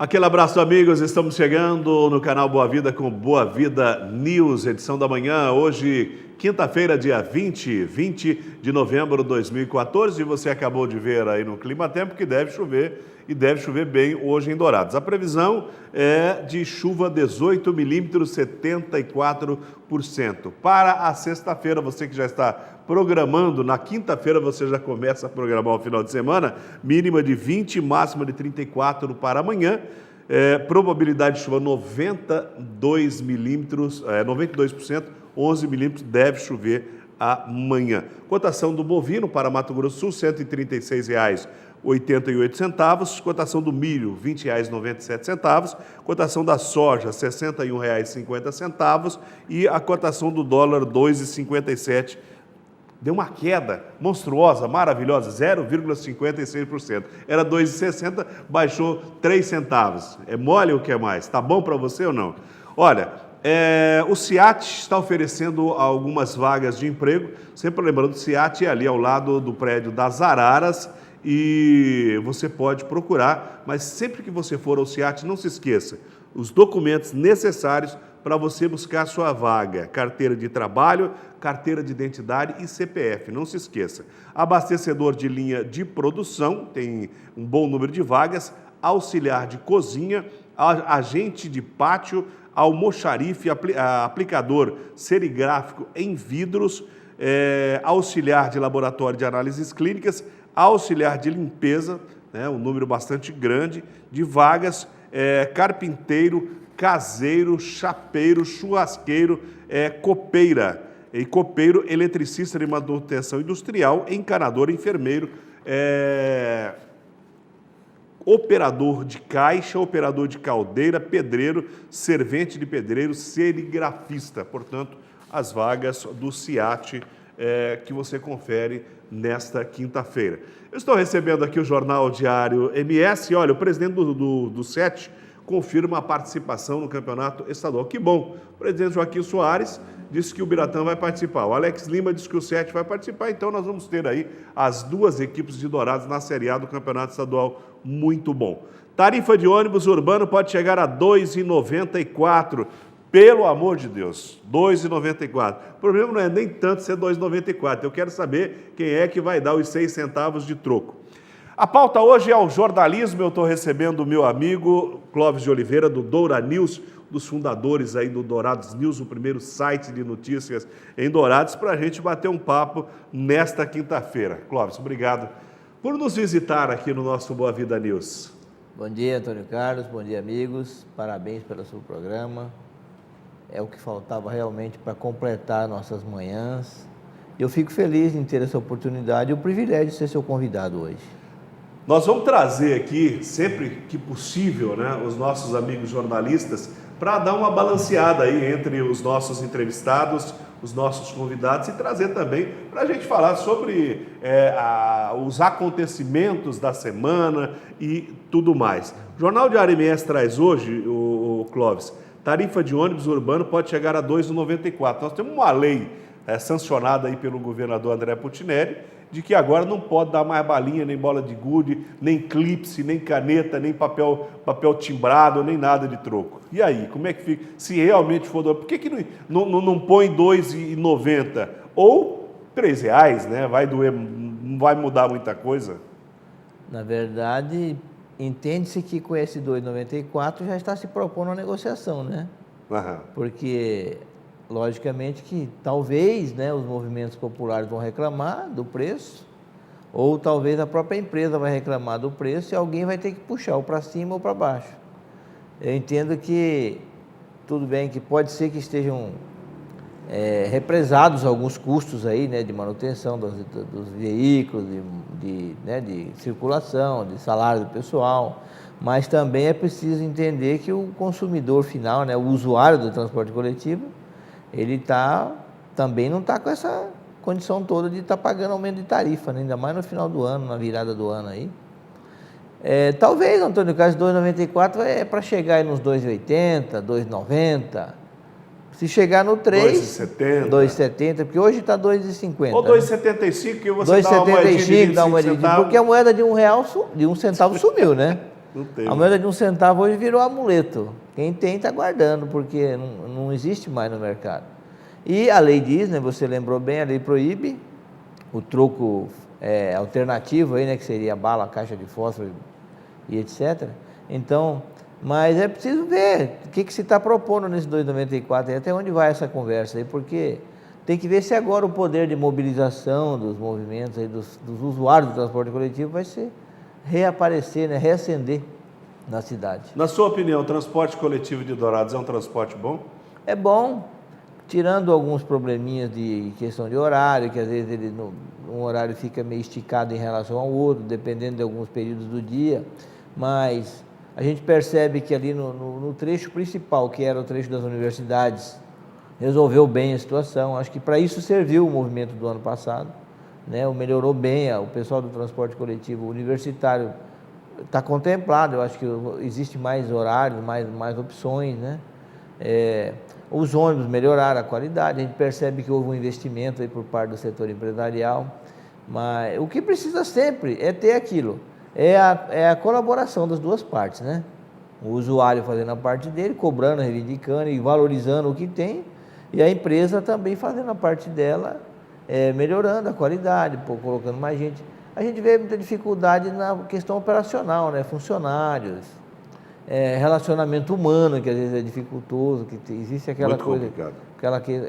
Aquele abraço, amigos. Estamos chegando no canal Boa Vida com Boa Vida News, edição da manhã. Hoje, quinta-feira, dia 20 de novembro de 2014. E você acabou de ver aí no Clima Tempo que deve chover e deve chover bem hoje em Dourados. A previsão é de chuva 18 milímetros, 74%. Para a sexta-feira, você que já está programando, na quinta-feira você já começa a programar o final de semana, mínima de 20, máxima de 34 para amanhã. Probabilidade de chuva 92 milímetros, 92%, 11 milímetros deve chover amanhã. Cotação do bovino para Mato Grosso do Sul, R$ 136,88. Cotação do milho, R$ 20,97. Cotação da soja, R$ 61,50. E a cotação do dólar, R$ 2,57. Deu uma queda monstruosa, maravilhosa, 0,56%. Era 2,60, baixou 3 centavos. É mole ou quer mais? Tá bom para você ou não? Olha, o SIAT está oferecendo algumas vagas de emprego. Sempre lembrando, o SIAT é ali ao lado do prédio das Araras e você pode procurar, mas sempre que você for ao SIAT, não se esqueça, os documentos necessários para você buscar sua vaga: carteira de trabalho, carteira de identidade e CPF, não se esqueça. Abastecedor de linha de produção, tem um bom número de vagas, auxiliar de cozinha, agente de pátio, almoxarife, aplicador serigráfico em vidros, auxiliar de laboratório de análises clínicas, auxiliar de limpeza, um número bastante grande de vagas, carpinteiro, caseiro, chapeiro, churrasqueiro, copeira, e copeiro, eletricista de manutenção industrial, encanador, enfermeiro, operador de caixa, operador de caldeira, pedreiro, servente de pedreiro, serigrafista. Portanto, as vagas do SIAT que você confere nesta quinta-feira. Eu estou recebendo aqui o Jornal Diário MS. Olha, o presidente do SET confirma a participação no campeonato estadual. Que bom! O presidente Joaquim Soares disse que o Biratã vai participar. O Alex Lima disse que o SET vai participar. Então, nós vamos ter aí as duas equipes de Dourados na Série A do campeonato estadual. Muito bom. Tarifa de ônibus urbano pode chegar a R$ 2,94. Pelo amor de Deus, R$ 2,94. O problema não é nem tanto ser R$ 2,94. Eu quero saber quem é que vai dar os 6 centavos de troco. A pauta hoje é o jornalismo. Eu estou recebendo o meu amigo Clóvis de Oliveira, do Doura News, dos fundadores aí do Dourados News, o primeiro site de notícias em Dourados, para a gente bater um papo nesta quinta-feira. Clóvis, obrigado por nos visitar aqui no nosso Boa Vida News. Bom dia, Antônio Carlos, bom dia, amigos. Parabéns pelo seu programa. É o que faltava realmente para completar nossas manhãs. Eu fico feliz em ter essa oportunidade e o privilégio de ser seu convidado hoje. Nós vamos trazer aqui, sempre que possível, os nossos amigos jornalistas, para dar uma balanceada aí entre os nossos entrevistados, os nossos convidados, e trazer também para a gente falar sobre os acontecimentos da semana e tudo mais. O Jornal Diário MS traz hoje, o Clóvis, tarifa de ônibus urbano pode chegar a R$ 2,94. Nós temos uma lei sancionada aí pelo governador André Putineri, de que agora não pode dar mais balinha, nem bola de gude, nem clipse, nem caneta, nem papel timbrado, nem nada de troco. E aí, como é que fica? Se realmente for... Por que não põe R$ 2,90? Ou R$ 3, né? Vai doer, não vai mudar muita coisa? Na verdade, entende-se que com esse 2,94 já está se propondo uma negociação, né? Aham. Porque... logicamente que talvez os movimentos populares vão reclamar do preço, ou talvez a própria empresa vai reclamar do preço e alguém vai ter que puxar ou para cima ou para baixo. Eu entendo que, tudo bem, que pode ser que estejam represados alguns custos aí, de manutenção dos veículos, de circulação, de salário do pessoal, mas também é preciso entender que o consumidor final, o usuário do transporte coletivo, ele também não está com essa condição toda de estar pagando aumento de tarifa, ainda mais no final do ano, na virada do ano aí. Talvez, Antônio Carlos, 2,94 é para chegar aí nos 2,80, 2,90. Se chegar no 3, 2,70, porque hoje está 2,50. Ou 2,75, que você dá uma moedinha de 25 porque a moeda de R$1, de 1 centavo sumiu, né? Não tem. A moeda de 1 centavo hoje virou amuleto. Quem tem está guardando, porque não existe mais no mercado. E a lei diz, né, você lembrou bem, a lei proíbe o troco alternativo, aí, né, que seria bala, caixa de fósforo e etc. Então, mas é preciso ver o que se está propondo nesse 2,94 e até onde vai essa conversa aí, porque tem que ver se agora o poder de mobilização dos movimentos aí, dos usuários do transporte coletivo vai ser reaparecer, né, reacender na cidade. Na sua opinião, o transporte coletivo de Dourados é um transporte bom? É bom, tirando alguns probleminhas de questão de horário, que às vezes um horário fica meio esticado em relação ao outro, dependendo de alguns períodos do dia, mas a gente percebe que ali no trecho principal, que era o trecho das universidades, resolveu bem a situação. Acho que para isso serviu o movimento do ano passado, né? Melhorou bem, o pessoal do transporte coletivo universitário está contemplado. Eu acho que existe mais horários, mais opções, né? Os ônibus melhoraram a qualidade, a gente percebe que houve um investimento aí por parte do setor empresarial, mas o que precisa sempre é ter aquilo, é a colaboração das duas partes, né? O usuário fazendo a parte dele, cobrando, reivindicando e valorizando o que tem, e a empresa também fazendo a parte dela, melhorando a qualidade, colocando mais gente. A gente vê muita dificuldade na questão operacional, né? Funcionários, relacionamento humano, que às vezes é dificultoso, que existe aquela muito coisa, complicado.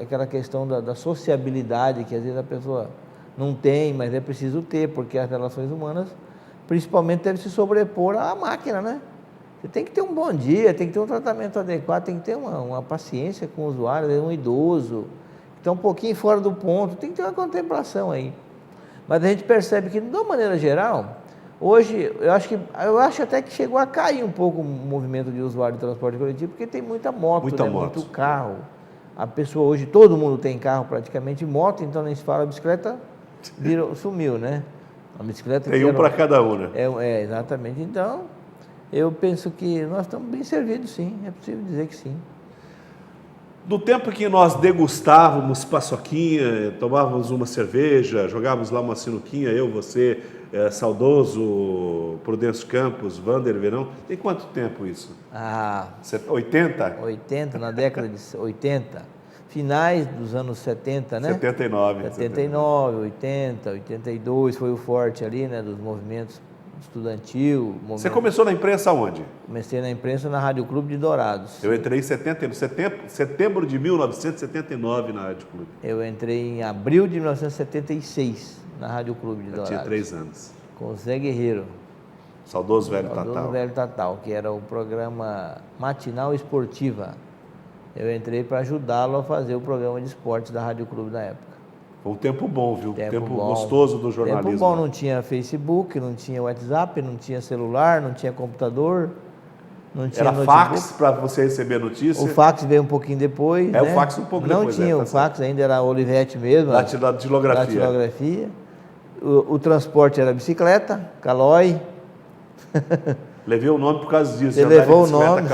aquela questão da sociabilidade, que às vezes a pessoa não tem, mas é preciso ter, porque as relações humanas, principalmente, devem se sobrepor à máquina, né? Você tem que ter um bom dia, tem que ter um tratamento adequado, tem que ter uma paciência com o usuário, um idoso, que está um pouquinho fora do ponto, tem que ter uma contemplação aí. Mas a gente percebe que, de uma maneira geral, hoje, eu acho até que chegou a cair um pouco o movimento de usuário de transporte coletivo, porque tem muita moto, muito carro. A pessoa hoje, todo mundo tem carro praticamente, moto, então nem se fala, a bicicleta sumiu, né? A bicicleta tem um para cada um, né? Exatamente. Então, eu penso que nós estamos bem servidos, sim, é possível dizer que sim. Do tempo que nós degustávamos paçoquinha, tomávamos uma cerveja, jogávamos lá uma sinuquinha, eu, você, saudoso Prudêncio Campos, Vander Verão, tem quanto tempo isso? 80? 80, na década de 80, finais dos anos 70, né? 79, 80, 82, foi o forte ali, né, dos movimentos estudantil. Você começou na imprensa onde? Comecei na imprensa na Rádio Clube de Dourados. Eu entrei em setembro de 1979 na Rádio Clube. Eu entrei em abril de 1976 na Rádio Clube de Dourados. Eu tinha 3 anos. Com o Zé Guerreiro. Saudoso Velho Tatal. Saudoso Velho Tatal, que era o programa matinal esportiva. Eu entrei para ajudá-lo a fazer o programa de esportes da Rádio Clube da época. Foi um tempo bom, viu? Tempo bom. Gostoso do jornalismo. Tempo bom, não tinha Facebook, não tinha WhatsApp, não tinha celular, não tinha computador, não tinha Era notebook. fax para você receber notícia? O fax veio um pouquinho depois, né? O fax um pouco depois. Não tinha o fax, ainda era a Olivetti mesmo. Da tilografia. Da tilografia. O transporte era bicicleta, Calói. Levei o nome por causa disso. Você levou o nome,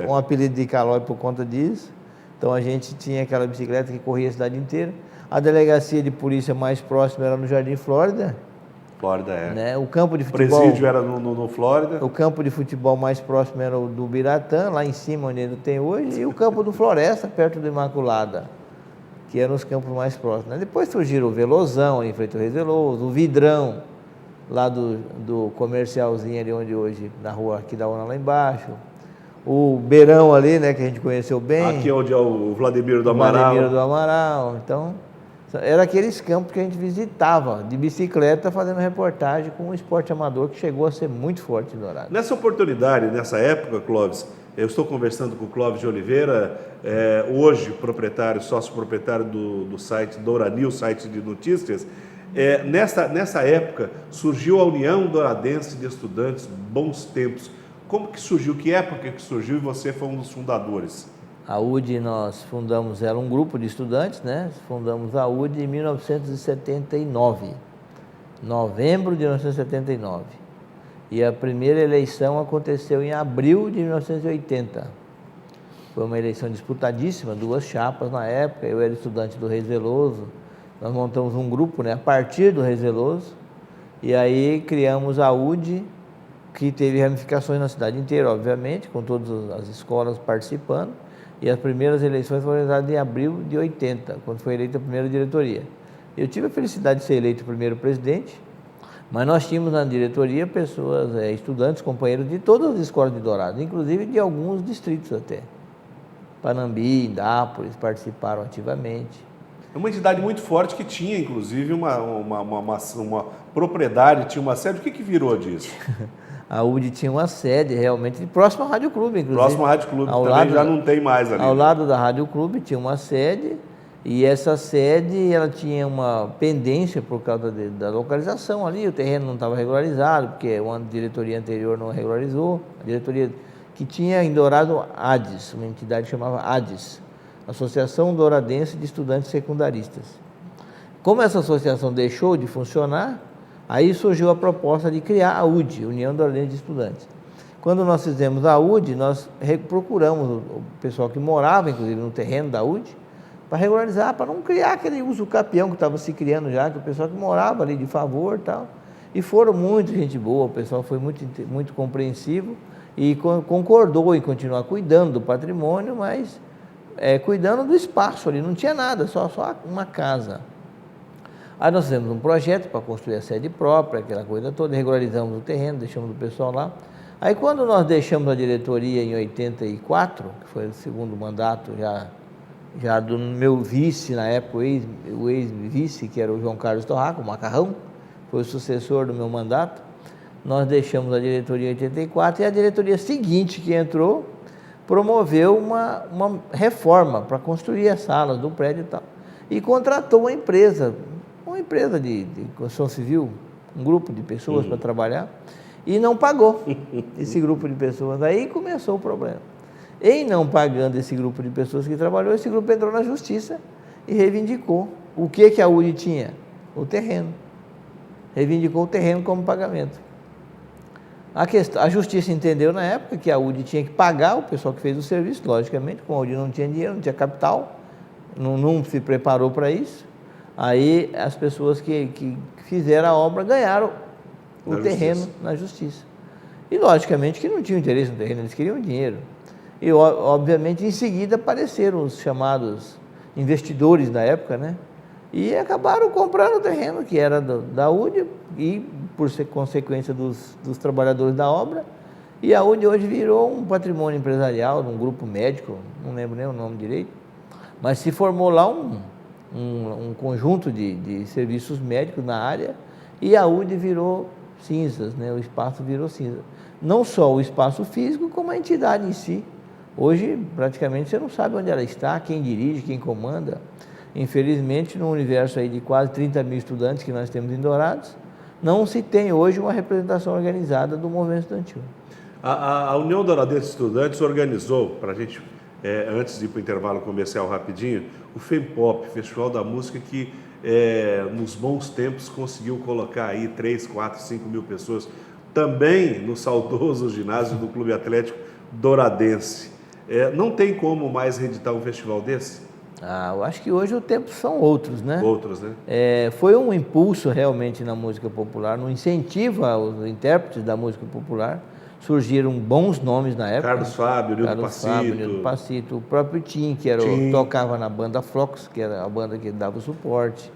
um apelido de Calói por conta disso. Então a gente tinha aquela bicicleta que corria a cidade inteira. A delegacia de polícia mais próxima era no Jardim Flórida. Flórida, né? O campo de futebol... O presídio era no Flórida. O campo de futebol mais próximo era o do Biratã, lá em cima, onde ainda tem hoje. E o campo do Floresta, perto do Imaculada, que eram os campos mais próximos, né? Depois surgiram o Velozão, em frente ao Reis Veloso, o Vidrão, lá do comercialzinho ali, onde hoje, na rua aqui da Ona, lá embaixo. O Beirão ali, né, que a gente conheceu bem. Aqui onde é o Vladimiro do Amaral. Vladimiro do Amaral. Então, era aqueles campos que a gente visitava de bicicleta, fazendo reportagem com o esporte amador, que chegou a ser muito forte em Dourados. Nessa oportunidade, nessa época, Clóvis, eu estou conversando com o Clóvis de Oliveira, hoje sócio proprietário do site Douranews, site de notícias. Nessa época, surgiu a União Douradense de Estudantes Bons Tempos. Como que surgiu? Que época que surgiu e você foi um dos fundadores? A UD nós fundamos, era um grupo de estudantes, né? Fundamos a UD em 1979, novembro de 1979. E a primeira eleição aconteceu em abril de 1980. Foi uma eleição disputadíssima, 2 chapas na época. Eu era estudante do Reis Veloso. Nós montamos um grupo, né, a partir do Reis Veloso. E aí criamos a UD, que teve ramificações na cidade inteira, obviamente, com todas as escolas participando. E as primeiras eleições foram realizadas em abril de 80, quando foi eleita a primeira diretoria. Eu tive a felicidade de ser eleito o primeiro presidente, mas nós tínhamos na diretoria pessoas, estudantes, companheiros de todas as escolas de Dourados, inclusive de alguns distritos até. Panambi, Indápolis, participaram ativamente. É uma entidade muito forte que tinha, inclusive, uma propriedade, tinha uma sede. O que virou disso? A UD tinha uma sede realmente próxima ao Rádio Clube, inclusive. Próximo ao Rádio Clube, também já não tem mais ali. Ao lado da Rádio Clube tinha uma sede, e essa sede ela tinha uma pendência por causa da localização ali, o terreno não estava regularizado, porque a diretoria anterior não regularizou, a diretoria que tinha em Dourado ADES, uma entidade que chamava ADES, Associação Douradense de Estudantes Secundaristas. Como essa associação deixou de funcionar, aí surgiu a proposta de criar a UD, União Douradense de Estudantes. Quando nós fizemos a UD, nós procuramos o pessoal que morava, inclusive, no terreno da UD, para regularizar, para não criar aquele uso capião que estava se criando já, que o pessoal que morava ali de favor e tal. E foram muito gente boa, o pessoal foi muito compreensivo e concordou em continuar cuidando do patrimônio, mas cuidando do espaço ali, não tinha nada, só uma casa. Aí nós fizemos um projeto para construir a sede própria, aquela coisa toda, regularizamos o terreno, deixamos o pessoal lá. Aí quando nós deixamos a diretoria em 84, que foi o segundo mandato já do meu vice na época, o ex-vice, que era o João Carlos Torraco, o Macarrão, foi o sucessor do meu mandato, nós deixamos a diretoria em 84 e a diretoria seguinte que entrou promoveu uma reforma para construir as salas do prédio e tal. E contratou uma empresa de construção civil, um grupo de pessoas para trabalhar, e não pagou esse grupo de pessoas. Aí começou o problema. Em não pagando esse grupo de pessoas que trabalhou, esse grupo entrou na justiça e reivindicou. O que a UD tinha? O terreno. Reivindicou o terreno como pagamento. A justiça entendeu na época que a UD tinha que pagar o pessoal que fez o serviço, logicamente, como a UD não tinha dinheiro, não tinha capital, não se preparou para isso. Aí as pessoas que fizeram a obra ganharam o terreno na justiça. E logicamente que não tinham interesse no terreno, eles queriam dinheiro. E obviamente em seguida apareceram os chamados investidores na época, né? E acabaram comprando o terreno que era da UD e por consequência dos trabalhadores da obra. E a UD hoje virou um patrimônio empresarial, um grupo médico, não lembro nem o nome direito, mas se formou lá um conjunto de serviços médicos na área e a UD virou cinzas, né? O espaço virou cinza. Não só o espaço físico, como a entidade em si. Hoje, praticamente, você não sabe onde ela está, quem dirige, quem comanda. Infelizmente, no universo aí de quase 30 mil estudantes que nós temos em Dourados, não se tem hoje uma representação organizada do movimento estudantil. A União Douradense de Estudantes organizou, para a gente, antes de ir para o intervalo comercial rapidinho, o FEMPOP, Festival da Música, que nos bons tempos conseguiu colocar aí 3, 4, 5 mil pessoas, também no saudoso ginásio do Clube Atlético Douradense. Não tem como mais reeditar um festival desse? Eu acho que hoje os tempos são outros, né? Outros, né? Foi um impulso realmente na música popular, no incentivo aos intérpretes da música popular. Surgiram bons nomes na época. Carlos Fábio, Nildo Passito, o próprio Tim, que tocava na banda Flox, que era a banda que dava o suporte.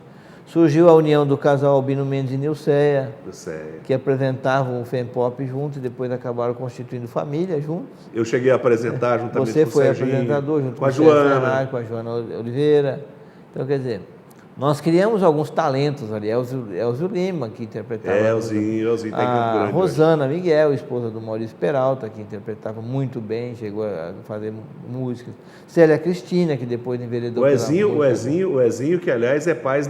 Surgiu a união do casal Albino Mendes e Nilceia, que apresentavam o FEMPOP juntos e depois acabaram constituindo família juntos. Eu cheguei a apresentar juntamente com o Serginho. Você foi apresentador junto com a Joana. Com a Joana Oliveira. Então, quer dizer, nós criamos alguns talentos ali. Elzio Lima, que interpretava... Elzinho está em Campo Grande. Rosana Miguel, esposa do Maurício Peralta, que interpretava muito bem, chegou a fazer músicas. Célia Cristina, que depois enveredou o Ezinho, que aliás é pai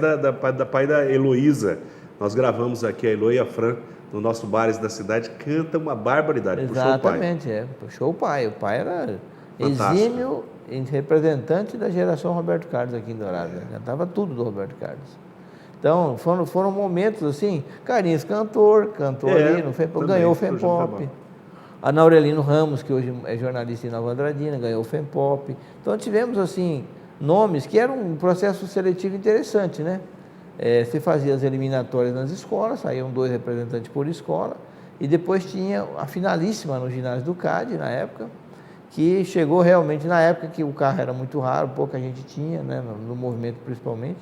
da Heloísa. Nós gravamos aqui a Elo e a Fran, no nosso Bares da Cidade, canta uma barbaridade. Exatamente, puxou o pai. O pai era exímio representante da geração Roberto Carlos aqui em Dourados. Cantava tudo do Roberto Carlos. Então, foram momentos assim. Carlinhos cantou ali no FEMPOP, ganhou o FEMPOP. A Naurelino Ramos, que hoje é jornalista em Nova Andradina, ganhou o FEMPOP. Então, tivemos assim nomes que eram um processo seletivo interessante, né? Se fazia as eliminatórias nas escolas, saíam 2 representantes por escola, E depois tinha a finalíssima no ginásio do CAD, na época, que chegou realmente na época que o carro era muito raro, pouca gente tinha, né, no movimento principalmente,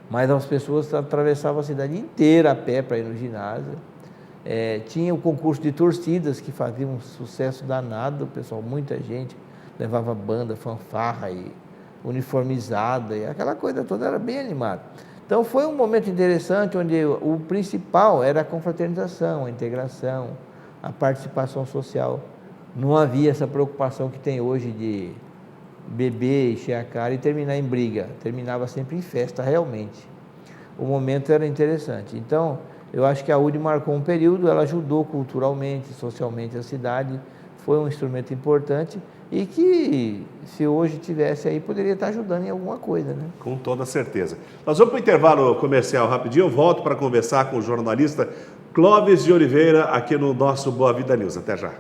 mas as pessoas atravessavam a cidade inteira a pé para ir no ginásio. Tinha o concurso de torcidas que fazia um sucesso danado, pessoal, muita gente levava banda, fanfarra e uniformizada, e aquela coisa toda era bem animada. Então foi um momento interessante onde o principal era a confraternização, a integração, a participação social. Não havia essa preocupação que tem hoje de beber, encher a cara e terminar em briga. Terminava sempre em festa, realmente. O momento era interessante. Então, eu acho que a UD marcou um período, ela ajudou culturalmente, socialmente a cidade, foi um instrumento importante e que, se hoje tivesse aí, poderia estar ajudando em alguma coisa, né? Com toda certeza. Nós vamos para o intervalo comercial rapidinho, eu volto para conversar com o jornalista Clóvis de Oliveira aqui no nosso Boa Vida News. Até já.